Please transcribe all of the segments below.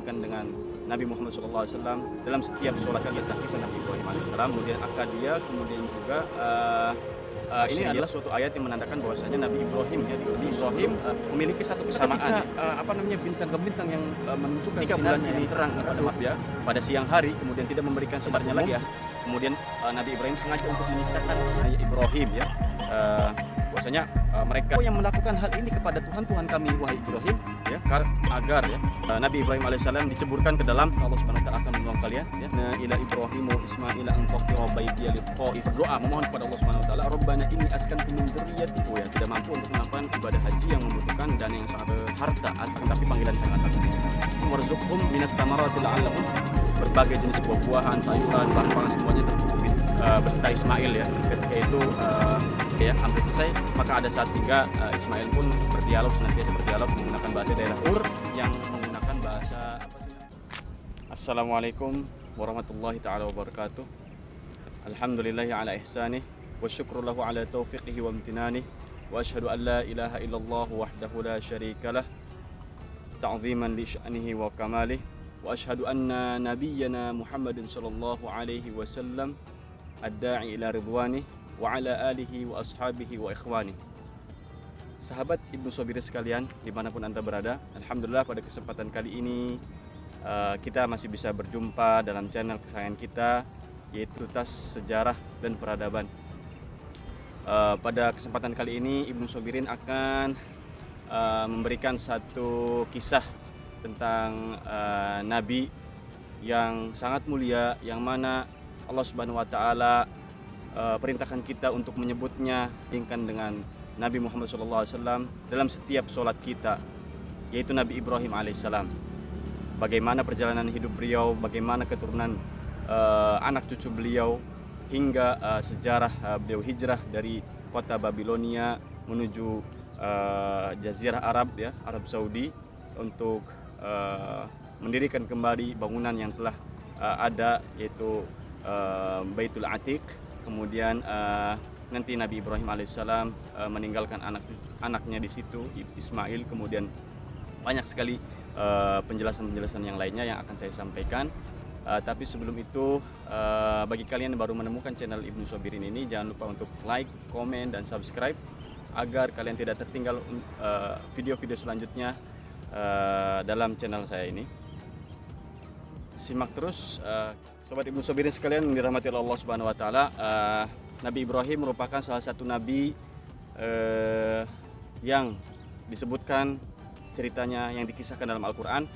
dibandingkan dengan Nabi Muhammad SAW dalam setiap sholat tentang kisah Nabi Ibrahim alaihissalam, kemudian akadia, kemudian juga ini adalah suatu ayat yang menandakan bahwasanya Nabi Ibrahim ya, Ibrahim memiliki satu kesamaan bintang-bintang yang menunjukkan sinarnya ini terang pada siang hari, kemudian tidak memberikan sinarnya lagi ya. Kemudian Nabi Ibrahim sengaja untuk menyisakan saya Ibrahim ya, bahwasanya mereka yang melakukan hal ini kepada Tuhan kami wahai Ibrahim ya, agar ya Nabi Ibrahim alaihissalam diceburkan ke dalam Allah Subhanahu wa taala akan menolong kalian ya. Ila Ibrahim wa Ismail an tahira baitiya lit-taif, berdoa memohon kepada Allah Subhanahu wa taala, Rabbana inni askantu min dzurriyyati, ya tidak mampu untuk melakukan ibadah haji yang membutuhkan dana yang sangat harta, tapi panggilan sangat atas. Warzuqhum minat thamarati la'allahum, berbagai jenis buah-buahan, sayuran, bahan pangan semuanya tercukupi beserta Ismail ya. Ketika itu ya hampir selesai, maka ada saat tiga Ismail pun senantiasa berdialog menggunakan bahasa daerah Ur yang menggunakan bahasa apa sih? Assalamualaikum warahmatullahi taala wabarakatuh. Alhamdulillahi ala ihsanih wa syukru lahu ala taufiqihi wa amtinani wa asyhadu an la ilaha illallah wahdahu la syarikalah ta'ziman li sya'nihi wa kamalih wa asyhadu anna nabiyyana Muhammadin sallallahu alaihi wasallam ad-da'i ila ridwanih wa ala alihi wa ashabihi wa ikhwani. Sahabat Ibnu Sobiri sekalian dimanapun Anda berada, alhamdulillah pada kesempatan kali ini kita masih bisa berjumpa dalam channel kesayangan kita, yaitu Tas Sejarah dan Peradaban. Pada kesempatan kali ini Ibnu Sobirin akan memberikan satu kisah tentang Nabi yang sangat mulia, yang mana Allah Subhanahu wa taala perintahkan kita untuk menyebutnya dengan Nabi Muhammad SAW dalam setiap sholat kita, yaitu Nabi Ibrahim alaihissalam. Bagaimana perjalanan hidup beliau, bagaimana keturunan anak cucu beliau, hingga sejarah beliau hijrah dari kota Babilonia menuju Jazirah Arab ya, Arab Saudi, untuk mendirikan kembali bangunan yang telah ada, yaitu Baitul Atiq. Kemudian nanti Nabi Ibrahim alaihissalam meninggalkan anaknya di situ, Ismail. Kemudian banyak sekali penjelasan-penjelasan yang lainnya yang akan saya sampaikan. Tapi sebelum itu, bagi kalian yang baru menemukan channel Ibnu Sobirin ini, jangan lupa untuk like, komen, dan subscribe agar kalian tidak tertinggal video-video selanjutnya dalam channel saya ini. Simak terus. Sobat Ibnu Sobirin sekalian yang dirahmati Allah Subhanahu wa taala, Nabi Ibrahim merupakan salah satu nabi yang disebutkan ceritanya, yang dikisahkan dalam Al-Qur'an.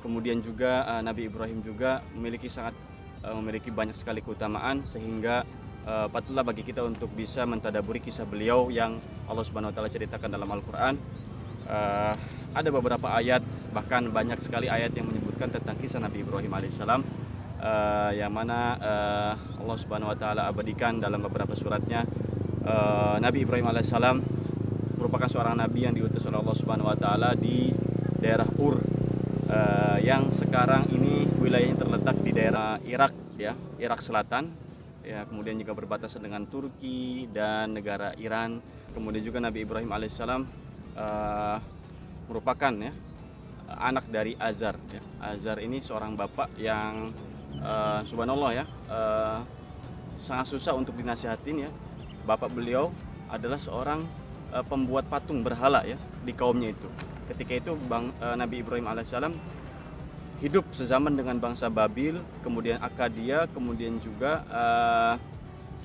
Kemudian juga Nabi Ibrahim juga memiliki banyak sekali keutamaan, sehingga patutlah bagi kita untuk bisa mentadaburi kisah beliau yang Allah Subhanahu wa taala ceritakan dalam Al-Qur'an. Ada beberapa ayat, bahkan banyak sekali ayat yang menyebutkan tentang kisah Nabi Ibrahim alaihissalam, yang mana Allah Subhanahu wa taala abadikan dalam beberapa suratnya. Nabi Ibrahim alaihissalam merupakan seorang nabi yang diutus oleh Allah Subhanahu wa taala di daerah Ur, yang sekarang ini wilayahnya terletak di daerah Irak ya, Irak Selatan ya, kemudian juga berbatasan dengan Turki dan negara Iran. Kemudian juga Nabi Ibrahim alaihissalam merupakan ya anak dari Azar ya. Azar ini seorang bapak yang subhanallah ya, sangat susah untuk dinasihatin ya. Bapak beliau adalah seorang pembuat patung berhala ya di kaumnya itu. Ketika itu Nabi Ibrahim alaihissalam hidup sezaman dengan bangsa Babil, kemudian Akadia, kemudian juga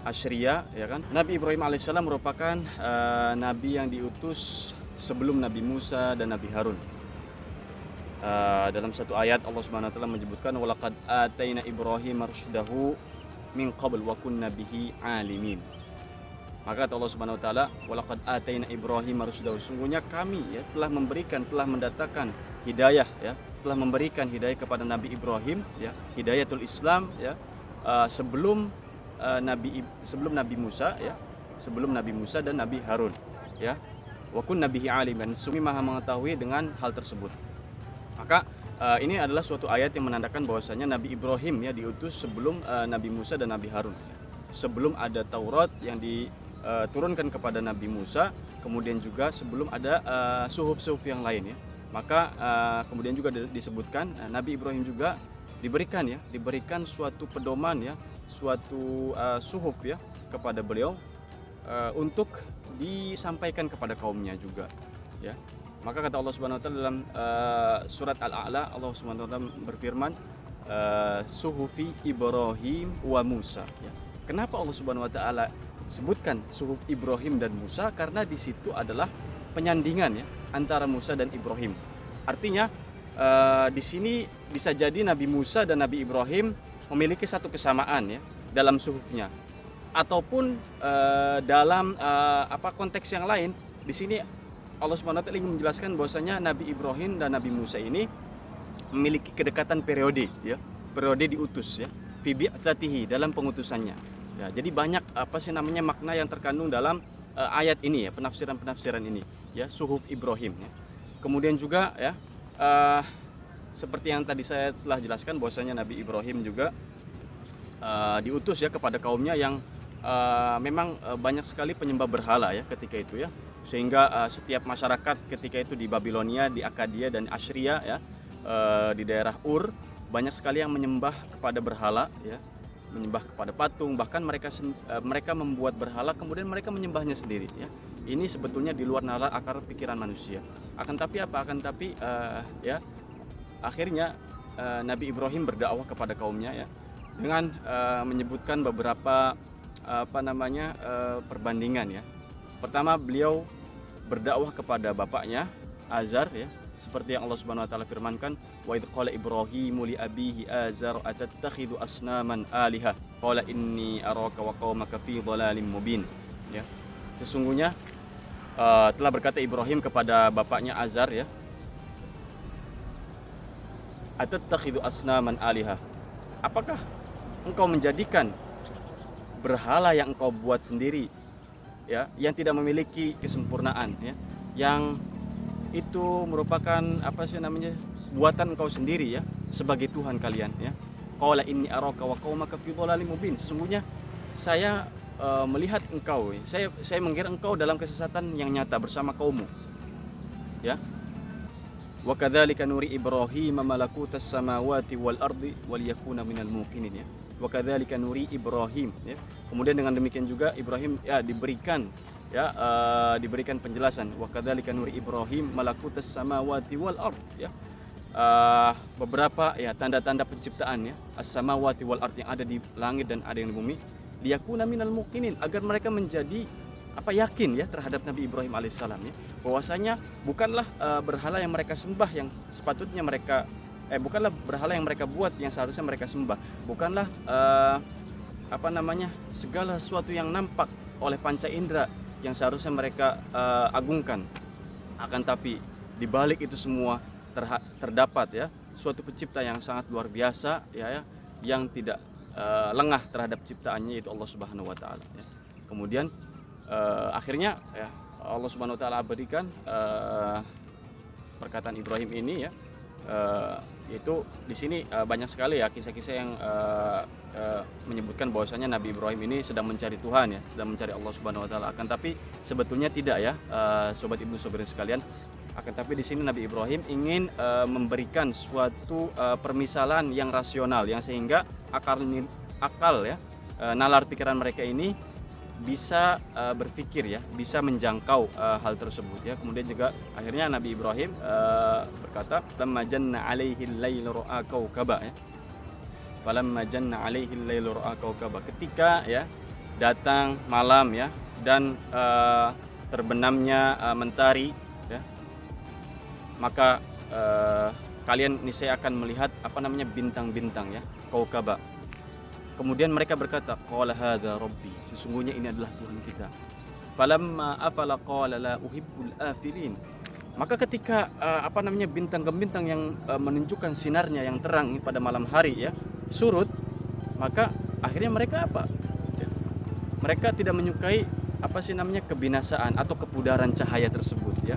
Assyria ya kan. Nabi Ibrahim alaihissalam merupakan nabi yang diutus sebelum Nabi Musa dan Nabi Harun. Dalam satu ayat Allah Subhanahu wa taala menyebutkan, walaqad ataina Ibrahim rusydahu min qabl wa kunna bihi alimin. Maka Allah Subhanahu wa taala, walaqad ataina Ibrahim rusydahu, sungguhnya kami ya telah mendatangkan hidayah ya, telah memberikan hidayah kepada Nabi Ibrahim ya, hidayatul Islam ya, sebelum Nabi Musa ya, sebelum Nabi Musa dan Nabi Harun ya. Wa kunna bihi aliman, sungguh maha mengetahui dengan hal tersebut. Maka ini adalah suatu ayat yang menandakan bahwasanya Nabi Ibrahim ya diutus sebelum Nabi Musa dan Nabi Harun. Sebelum ada Taurat yang diturunkan kepada Nabi Musa, kemudian juga sebelum ada suhuf-suhuf yang lain ya. Maka kemudian juga disebutkan Nabi Ibrahim juga diberikan suatu pedoman ya, suatu suhuf ya kepada beliau untuk disampaikan kepada kaumnya juga ya. Maka kata Allah Subhanahu wa taala dalam surat Al-A'la, Allah Subhanahu wa taala berfirman suhufi Ibrahim wa Musa ya. Kenapa Allah Subhanahu wa taala sebutkan suhuf Ibrahim dan Musa? Karena di situ adalah penyandingan ya antara Musa dan Ibrahim. Artinya di sini bisa jadi Nabi Musa dan Nabi Ibrahim memiliki satu kesamaan ya dalam suhufnya, ataupun dalam konteks yang lain. Di sini Allah Subhanahu wa taala ingin menjelaskan bahwasanya Nabi Ibrahim dan Nabi Musa ini memiliki kedekatan periode ya, periode diutus ya, fi bi'tsatihi, dalam pengutusannya. Ya, jadi banyak makna yang terkandung dalam ayat ini ya, penafsiran ini ya, suhuf Ibrahim ya. Kemudian juga ya seperti yang tadi saya telah jelaskan bahwasanya Nabi Ibrahim juga diutus ya kepada kaumnya yang memang banyak sekali penyembah berhala ya ketika itu ya, sehingga setiap masyarakat ketika itu di Babilonia, di Akadia dan Assyria ya, di daerah Ur, banyak sekali yang menyembah kepada berhala ya, menyembah kepada patung, bahkan mereka membuat berhala kemudian mereka menyembahnya sendiri ya. Ini sebetulnya di luar nalar akar pikiran manusia. Akan tapi akhirnya Nabi Ibrahim berdakwah kepada kaumnya ya, dengan menyebutkan beberapa perbandingan ya. Pertama, beliau berdakwah kepada bapaknya Azar ya, seperti yang Allah Subhanahu wa taala firmankan, wa idz qala Ibrahimu li abihi Azar atattakhidhu asnaman aliha qala inni araka wa qaumaka fi dhalalin mubin ya. Sesungguhnya telah berkata Ibrahim kepada bapaknya Azar ya, atattakhidhu asnaman aliha, apakah engkau menjadikan berhala yang engkau buat sendiri ya, yang tidak memiliki kesempurnaan ya, yang itu merupakan buatan engkau sendiri ya, sebagai Tuhan kalian ya. Qala inni araka wa qaumaka fi dhalalin mubin, sesungguhnya saya melihat engkau, saya mengira engkau dalam kesesatan yang nyata bersama kaummu ya. Wa kadzalika nuri Ibrahim malakutas samawati wal ardi wal yakuna minal muqinin ya. Wa kadzalika nuri Ibrahim ya. Kemudian dengan demikian juga Ibrahim ya diberikan penjelasan, wa kadzalika nuri Ibrahim malakutas samawati wal ard ya. Beberapa ya tanda-tanda penciptaan ya, as-samawati wal ard, yang ada di langit dan ada yang di bumi, liyakuna minal muqinin, agar mereka menjadi yakin ya terhadap Nabi Ibrahim alaihissalam ya, bahwasanya bukanlah berhala yang mereka sembah yang sepatutnya mereka bukanlah berhala yang mereka buat yang seharusnya mereka sembah, bukanlah segala sesuatu yang nampak oleh panca indera yang seharusnya mereka agungkan. Akan tapi di balik itu semua terdapat ya suatu pencipta yang sangat luar biasa ya, yang tidak lengah terhadap ciptaannya, yaitu Allah Subhanahu wa taala ya. Kemudian akhirnya ya Allah Subhanahu wa taala abadikan perkataan Ibrahim ini ya, yaitu di sini banyak sekali ya kisah-kisah yang menyebutkan bahwasanya Nabi Ibrahim ini sedang mencari Tuhan ya, sedang mencari Allah Subhanahu wa taala. Akan tapi sebetulnya tidak ya, sobat Ibnu Sobirin sekalian. Akan tapi di sini Nabi Ibrahim ingin memberikan suatu permisalan yang rasional, yang sehingga akal ya, nalar pikiran mereka ini bisa berpikir ya, bisa menjangkau hal tersebut ya. Kemudian juga akhirnya Nabi Ibrahim berkata, "Lamma janna 'alaihi al-lailu ra'a kaukaba" ya. Falamma janna 'alaihi al-lailu ra'a kaukaba, ketika ya datang malam ya dan terbenamnya mentari ya, maka kalian niscaya akan melihat bintang-bintang ya, kaukaba. Kemudian mereka berkata, qala hadza rabbi, sesungguhnya ini adalah Tuhan kita. Falamma afala qala la uhibbul afilin, maka ketika bintang-bintang yang menunjukkan sinarnya yang terang pada malam hari ya surut, maka akhirnya mereka mereka tidak menyukai kebinasaan atau kepudaran cahaya tersebut ya.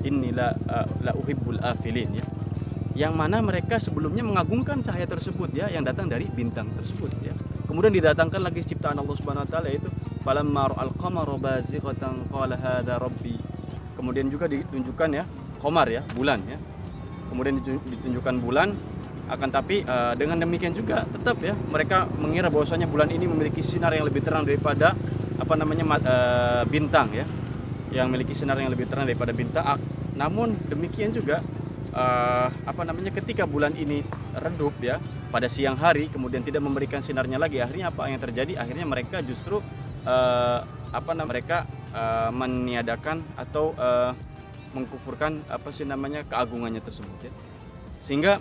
Inni la uhibbul afilin ya, yang mana mereka sebelumnya mengagungkan cahaya tersebut ya, yang datang dari bintang tersebut ya. Kemudian didatangkan lagi ciptaan Allah Subhanahu wa taala, yaitu falamma ra'al qamara bazighatan qala hadza rabbi. Kemudian juga ditunjukkan ya qamar ya, bulan ya. Kemudian ditunjukkan bulan, akan tapi dengan demikian juga tetap ya mereka mengira bahwasanya bulan ini memiliki sinar yang lebih terang daripada bintang ya, yang memiliki sinar yang lebih terang daripada bintang. Namun demikian juga ketika bulan ini redup ya pada siang hari, kemudian tidak memberikan sinarnya lagi, akhirnya apa yang terjadi? Akhirnya mereka justru meniadakan atau mengkufurkan keagungannya tersebut ya. Sehingga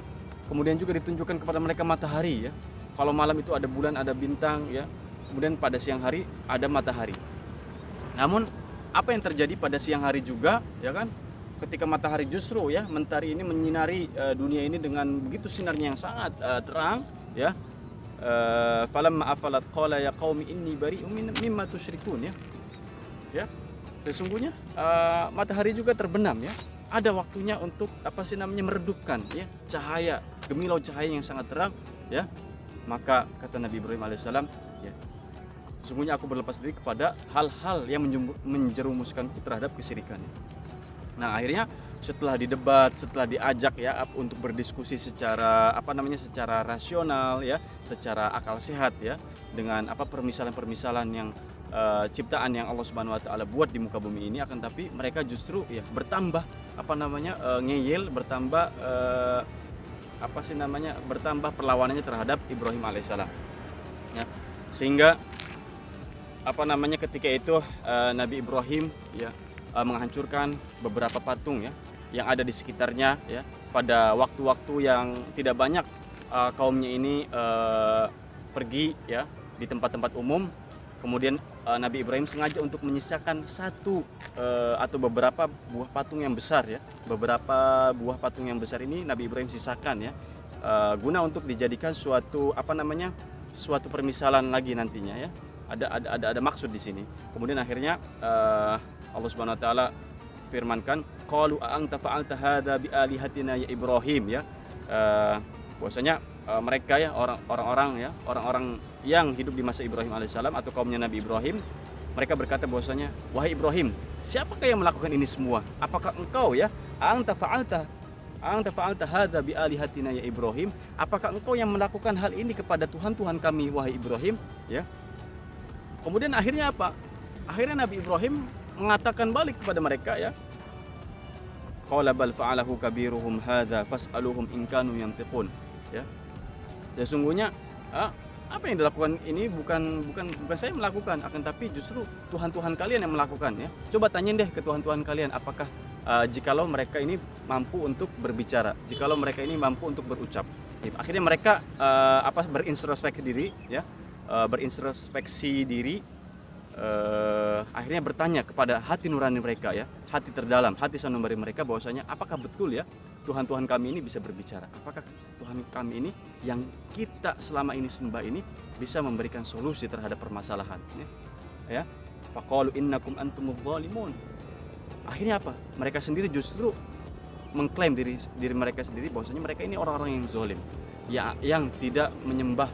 kemudian juga ditunjukkan kepada mereka matahari ya. Kalau malam itu ada bulan, ada bintang ya. Kemudian pada siang hari ada matahari. Namun apa yang terjadi pada siang hari juga ya kan? Ketika matahari justru ya, mentari ini menyinari dunia ini dengan begitu sinarnya yang sangat terang ya. Falamma afalat qala ya qaumi inni bari'um mimma tusyrikun ya. Ya. Sesungguhnya matahari juga terbenam ya. Ada waktunya untuk meredupkan ya cahaya, gemilau cahaya yang sangat terang ya. Maka kata Nabi Ibrahim alaihissalam ya, sesungguhnya aku berlepas diri kepada hal-hal yang menjerumuskanku terhadap kesyirikan. Nah akhirnya setelah didebat, setelah diajak ya untuk berdiskusi secara secara rasional ya, secara akal sehat ya, dengan permisalan-permisalan yang ciptaan yang Allah Subhanahu wa taala buat di muka bumi ini, akan tapi mereka justru ya bertambah ngeyel, bertambah bertambah perlawanannya terhadap Ibrahim alaihissalam ya. Sehingga ketika itu Nabi Ibrahim ya menghancurkan beberapa patung ya yang ada di sekitarnya ya, pada waktu-waktu yang tidak banyak kaumnya ini pergi ya di tempat-tempat umum. Kemudian Nabi Ibrahim sengaja untuk menyisakan satu atau beberapa buah patung yang besar ya. Beberapa buah patung yang besar ini Nabi Ibrahim sisakan ya, guna untuk dijadikan suatu suatu permisalan lagi nantinya ya. Ada maksud di sini. Kemudian akhirnya Allah Subhanahu wa taala firmankan, qalu a anta fa'alta hadza bi alihatina ya Ibrahim ya. Bahwasanya mereka ya orang-orang yang hidup di masa Ibrahim alaihissalam atau kaumnya Nabi Ibrahim, mereka berkata bahwasanya, wahai Ibrahim, siapakah yang melakukan ini semua? Apakah engkau ya anta fa'alta hadza bi alihatina ya Ibrahim? Apakah engkau yang melakukan hal ini kepada Tuhan kami wahai Ibrahim ya? Kemudian akhirnya apa? Akhirnya Nabi Ibrahim mengatakan balik kepada mereka ya, qala bal fa'alahu kabiruhum hadza fas'aluhum in kanu yantiqun ya. Sesungguhnya apa yang dilakukan ini bukan saya melakukan, akan tapi justru Tuhan kalian yang melakukan ya. Coba tanyain deh ke Tuhan kalian, apakah jikalau mereka ini mampu untuk berbicara, jikalau mereka ini mampu untuk berucap. Akhirnya mereka berintrospeksi diri ya, akhirnya bertanya kepada hati nurani mereka ya, hati terdalam, hati sanubari mereka, bahwasanya apakah betul ya Tuhan kami ini bisa berbicara? Apakah Tuhan kami ini yang kita selama ini sembah ini bisa memberikan solusi terhadap permasalahan ya? Faqalu innakum antumudz zalimun. Akhirnya apa? Mereka sendiri justru mengklaim diri mereka sendiri bahwasanya mereka ini orang-orang yang zalim ya, yang tidak menyembah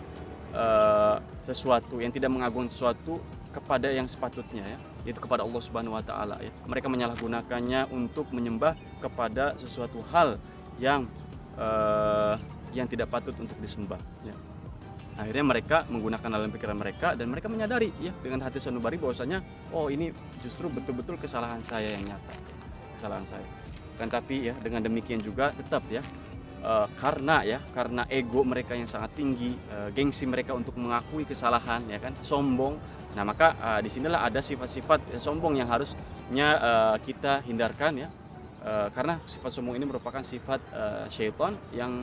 sesuatu, yang tidak mengagungkan sesuatu kepada yang sepatutnya ya, yaitu kepada Allah Subhanahu wa taala ya. Mereka menyalahgunakannya untuk menyembah kepada sesuatu hal yang tidak patut untuk disembah ya. Akhirnya mereka menggunakan alam pikiran mereka, dan mereka menyadari ya dengan hati sanubari bahwasanya oh ini justru betul-betul kesalahan saya yang nyata, kesalahan saya. Kan tapi ya dengan demikian juga tetap ya karena ego mereka yang sangat tinggi, gengsi mereka untuk mengakui kesalahan ya kan, sombong. Nah maka disinilah ada sifat-sifat sombong yang harusnya kita hindarkan ya, karena sifat sombong ini merupakan sifat syaitan yang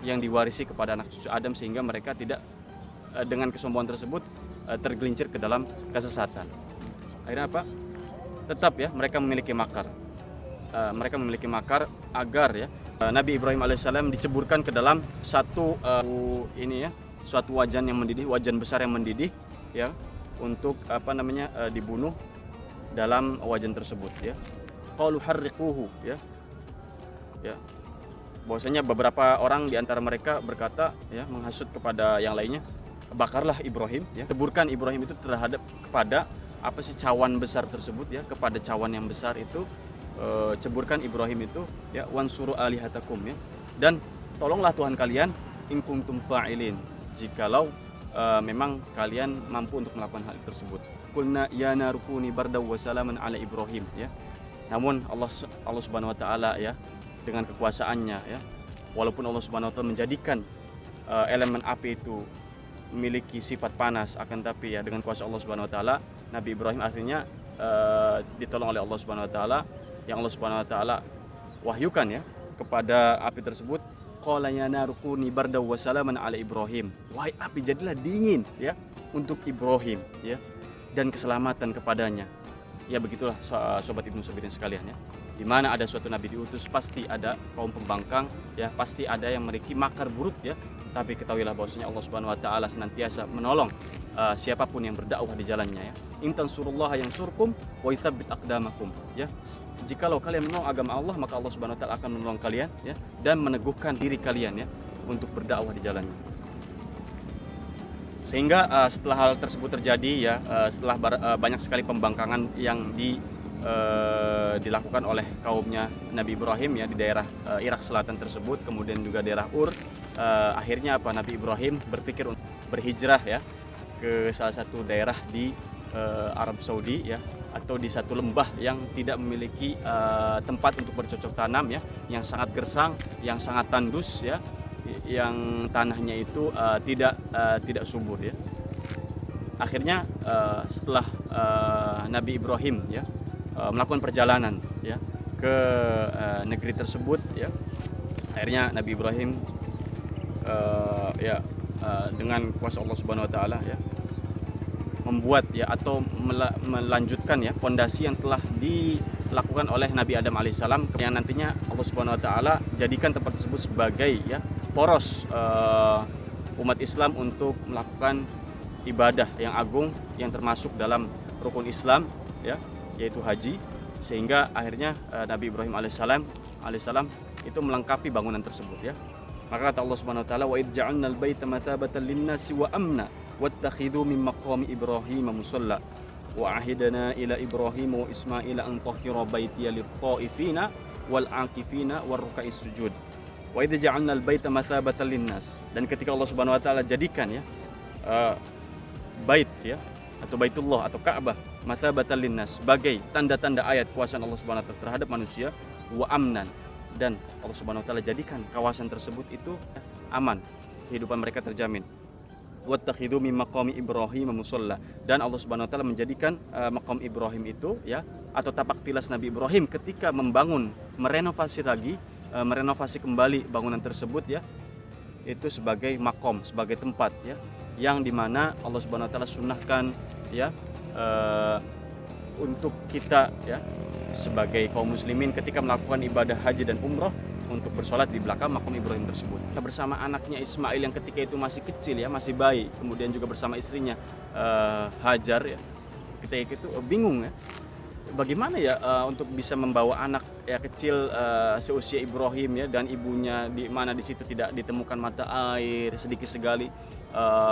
yang diwarisi kepada anak cucu Adam, sehingga mereka tidak dengan kesombongan tersebut tergelincir ke dalam kesesatan. Akhirnya apa? Tetap ya mereka memiliki makar. Mereka memiliki makar agar ya Nabi Ibrahim alaihissalam diceburkan ke dalam suatu wajan yang mendidih, wajan besar yang mendidih ya, untuk dibunuh dalam wajan tersebut ya. Qalu harriquhu ya. Bahwasanya beberapa orang di antara mereka berkata ya, menghasut kepada yang lainnya, bakarlah Ibrahim ya. Ceburkan Ibrahim itu kepada cawan besar tersebut ya, kepada cawan yang besar itu ceburkan Ibrahim itu ya wansuru alihatakum ya, dan tolonglah Tuhan kalian in kuntum fa'ilin, jikalau memang kalian mampu untuk melakukan hal tersebut. Qulna ya narukuni bardaw wa salaman ala Ibrahim ya. Namun Allah Subhanahu wa taala ya dengan kekuasaannya ya, walaupun Allah Subhanahu wa taala menjadikan elemen api itu memiliki sifat panas, akan tapi ya dengan kuasa Allah Subhanahu wa taala Nabi Ibrahim akhirnya ditolong oleh Allah Subhanahu wa taala, yang Allah Subhanahu wa taala wahyukan ya kepada api tersebut, qala ya narukuni bardaw wa salaman ala Ibrahim, wahai api jadilah dingin ya untuk Ibrahim ya, dan keselamatan kepadanya. Ya begitulah sobat Ibnu Sabirin sekalian ya. Di mana ada suatu nabi diutus pasti ada kaum pembangkang ya, pasti ada yang memiliki makar buruk ya. Tapi ketahuilah bahwasanya Allah Subhanahu wa taala senantiasa menolong siapapun yang berdakwah di jalannya ya. In tansurullaha yansurkum wa yutsabbit aqdamakum ya. Jikalau kalian menolong agama Allah, maka Allah Subhanahu wa taala akan menolong kalian ya, dan meneguhkan diri kalian ya untuk berdakwah di jalannya. Sehingga setelah hal tersebut terjadi ya, setelah banyak sekali pembangkangan yang dilakukan oleh kaumnya Nabi Ibrahim ya di daerah Irak Selatan tersebut, kemudian juga daerah Ur, akhirnya Nabi Ibrahim berpikir untuk berhijrah ya ke salah satu daerah di Arab Saudi ya, atau di satu lembah yang tidak memiliki tempat untuk bercocok tanam ya, yang sangat gersang, yang sangat tandus ya, yang tanahnya itu tidak subur ya. Akhirnya setelah Nabi Ibrahim ya melakukan perjalanan ya ke negeri tersebut ya, akhirnya Nabi Ibrahim dengan kuasa Allah Subhanahu wa taala ya membuat ya atau melanjutkan ya fondasi yang telah dilakukan oleh Nabi Adam alaihissalam, yang nantinya Allah Subhanahu wa taala jadikan tempat tersebut sebagai ya poros umat Islam untuk melakukan ibadah yang agung yang termasuk dalam rukun Islam ya, yaitu haji. Sehingga akhirnya Nabi Ibrahim alaihissalam itu melengkapi bangunan tersebut ya. Maka kata Allah Subhanahu wa taala, wa idh ja'alnal baita mathabatan lin-nasi wa amna wattakhidhu min maqami Ibrahim musalla wa ahidna ila Ibrahim wa Ismaila an tahhira baitiya lit-ta'ifina wal 'akifina war-ruka'is sujud. Wa idh ja'alnal baita mathabatan lin-nas, dan ketika Allah Subhanahu wa taala jadikan ya bait ya atau Baitullah atau Ka'bah mathabatan linnas sebagai tanda-tanda ayat kuasa Allah Subhanahu wa taala terhadap manusia, wa amnan, dan Allah Subhanahu wa taala jadikan kawasan tersebut itu aman, kehidupan mereka terjamin. Wattakhidhu min maqami Ibrahim musalla, dan Allah Subhanahu wa taala menjadikan maqam Ibrahim itu ya atau tapak tilas Nabi Ibrahim ketika merenovasi kembali bangunan tersebut ya, itu sebagai makom, sebagai tempat ya yang dimana Allah Subhanahu wa taala sunnahkan ya untuk kita ya sebagai kaum muslimin ketika melakukan ibadah haji dan umrah untuk bersolat di belakang makam Ibrahim tersebut bersama anaknya Ismail yang ketika itu masih kecil ya, masih bayi, kemudian juga bersama istrinya Hajar ya. Ketika itu bingung ya, bagaimana ya untuk bisa membawa anak ya kecil seusia Ibrahim ya, dan ibunya di mana di situ tidak ditemukan mata air, sedikit sekali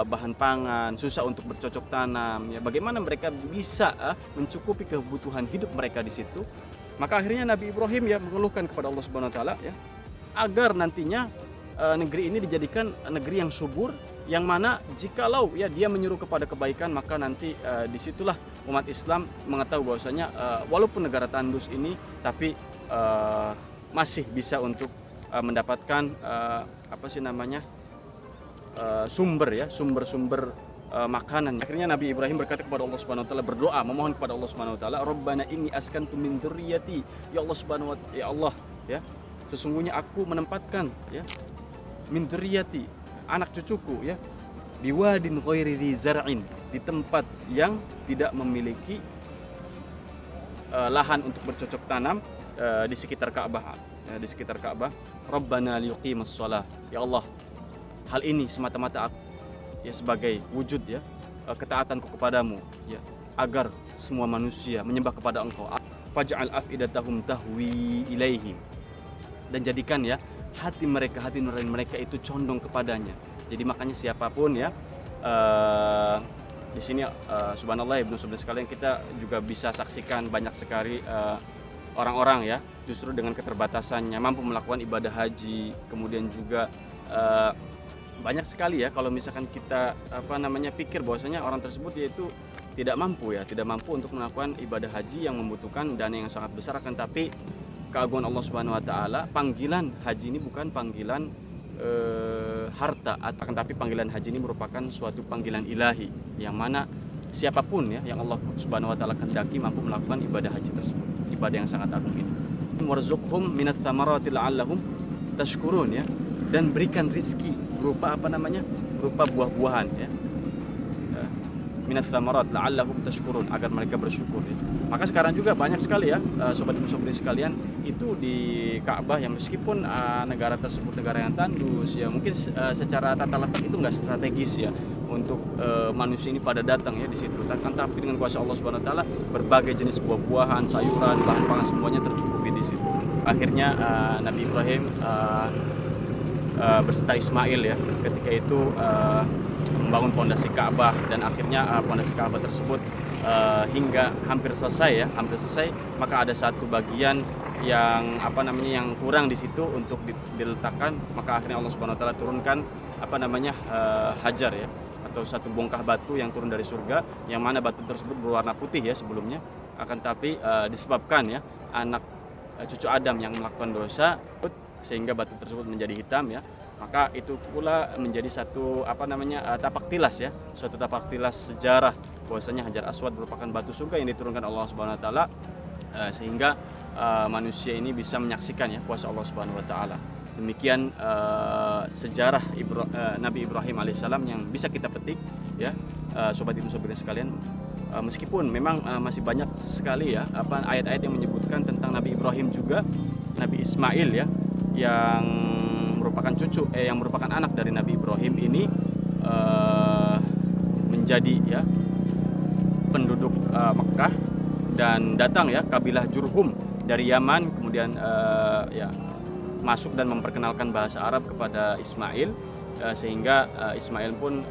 bahan pangan, susah untuk bercocok tanam ya. Bagaimana mereka bisa mencukupi kebutuhan hidup mereka di situ? Maka akhirnya Nabi Ibrahim ya mengeluhkan kepada Allah Subhanahu wa taala ya agar nantinya negeri ini dijadikan negeri yang subur, yang mana jikalau ya dia menyuruh kepada kebaikan, maka nanti disitulah umat Islam mengetahui bahwasanya walaupun negara tandus ini tapi masih bisa untuk mendapatkan sumber-sumber makanan. Akhirnya Nabi Ibrahim berkata kepada Allah Subhanahu wa taala, berdoa memohon kepada Allah Subhanahu wa taala, Rabbana inni askantu min dzurriyyati, ya Allah Subhanahu wa taala, ya Allah ya, sesungguhnya aku menempatkan ya min dzurriyyati, anak cucuku ya, biwadin ghairi dzi zar'in, di tempat yang tidak memiliki lahan untuk bercocok tanam di sekitar Ka'bah Rabbana liyuqimus shalah, ya Allah, hal ini semata-mata ya sebagai wujud ya ketaatanku kepadamu ya, agar semua manusia menyembah kepada Engkau. Faj'al afidatahum tahwi ilaihim, dan jadikan ya hati nurani mereka itu condong kepadanya. Jadi makanya siapapun ya di sini subhanallah Ibnu Sabirin sekalian, kita juga bisa saksikan banyak sekali orang-orang ya, justru dengan keterbatasannya mampu melakukan ibadah haji. Kemudian juga banyak sekali ya kalau misalkan kita pikir bahwasanya orang tersebut yaitu tidak mampu untuk melakukan ibadah haji yang membutuhkan dana yang sangat besar. Akan tapi keagungan Allah Subhanahu wa taala, panggilan haji ini bukan panggilan harta, akan tapi panggilan haji ini merupakan suatu panggilan ilahi yang mana siapapun ya yang Allah Subhanahu wa taala kehendaki mampu melakukan ibadah haji tersebut, ibadah yang sangat agung ini. Warzuqhum minat thamarati la'allahum tashkurun ya, dan berikan rizki berupa berupa buah-buahan ya, minat thamarat la'allahum tashkurun, agar mereka bersyukur ya. Maka sekarang juga banyak sekali ya sobat ibu sobri sekalian, itu di Ka'bah yang meskipun negara tersebut negara yang tandus ya, mungkin secara tata letak itu nggak strategis ya untuk manusia ini pada datang ya di situ. Tapi dengan kuasa Allah Subhanahu wa taala berbagai jenis buah-buahan, sayuran, bahan pangan semuanya tercukupi di situ. Akhirnya Nabi Ibrahim berserta Ismail ya ketika itu membangun pondasi Ka'bah, dan akhirnya pondasi Ka'bah tersebut hingga hampir selesai, maka ada satu bagian yang yang kurang di situ untuk diletakkan. Maka akhirnya Allah Subhanahu wa taala turunkan hajar ya, atau satu bongkah batu yang turun dari surga, yang mana batu tersebut berwarna putih ya sebelumnya, akan tapi disebabkan ya anak cucu Adam yang melakukan dosa sehingga batu tersebut menjadi hitam ya. Maka itu pula menjadi satu tapak tilas ya, suatu tapak tilas sejarah bahwasanya Hajar Aswad merupakan batu surga yang diturunkan Allah Subhanahu wa taala, sehingga manusia ini bisa menyaksikan ya kuasa Allah Subhanahu wa taala. Demikian sejarah Nabi Ibrahim alaihissalam yang bisa kita petik ya, sobat ibu sobat sekalian. Meskipun memang masih banyak sekali ya ayat-ayat yang menyebutkan tentang Nabi Ibrahim juga, Nabi Ismail ya, yang merupakan anak dari Nabi Ibrahim ini menjadi ya penduduk Mekah, dan datang ya kabilah Jurhum dari Yaman, kemudian masuk dan memperkenalkan bahasa Arab kepada Ismail, sehingga Ismail pun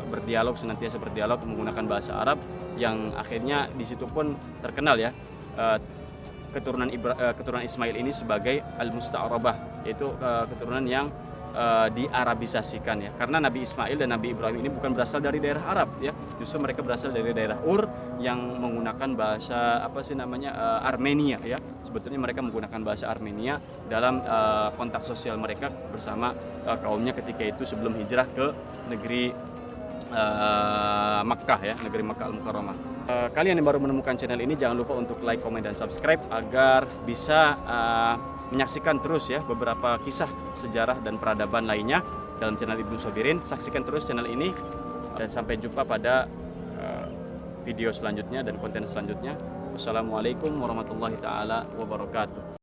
senantiasa berdialog menggunakan bahasa Arab, yang akhirnya di situ pun terkenal ya keturunan Ismail ini sebagai Al-Musta'rabah, yaitu keturunan yang diarabisasikan ya, karena Nabi Ismail dan Nabi Ibrahim ini bukan berasal dari daerah Arab ya, justru mereka berasal dari daerah Ur yang menggunakan bahasa Armenia ya. Sebetulnya mereka menggunakan bahasa Armenia dalam kontak sosial mereka bersama kaumnya ketika itu sebelum hijrah ke negeri Makkah ya, negeri Makkah Al-Mukarramah. Kalian yang baru menemukan channel ini, jangan lupa untuk like, komen, dan subscribe agar bisa menyaksikan terus ya beberapa kisah sejarah dan peradaban lainnya dalam channel Ibnu Sobirin. Saksikan terus channel ini, dan sampai jumpa pada video selanjutnya dan konten selanjutnya. Wassalamualaikum warahmatullahi taala wabarakatuh.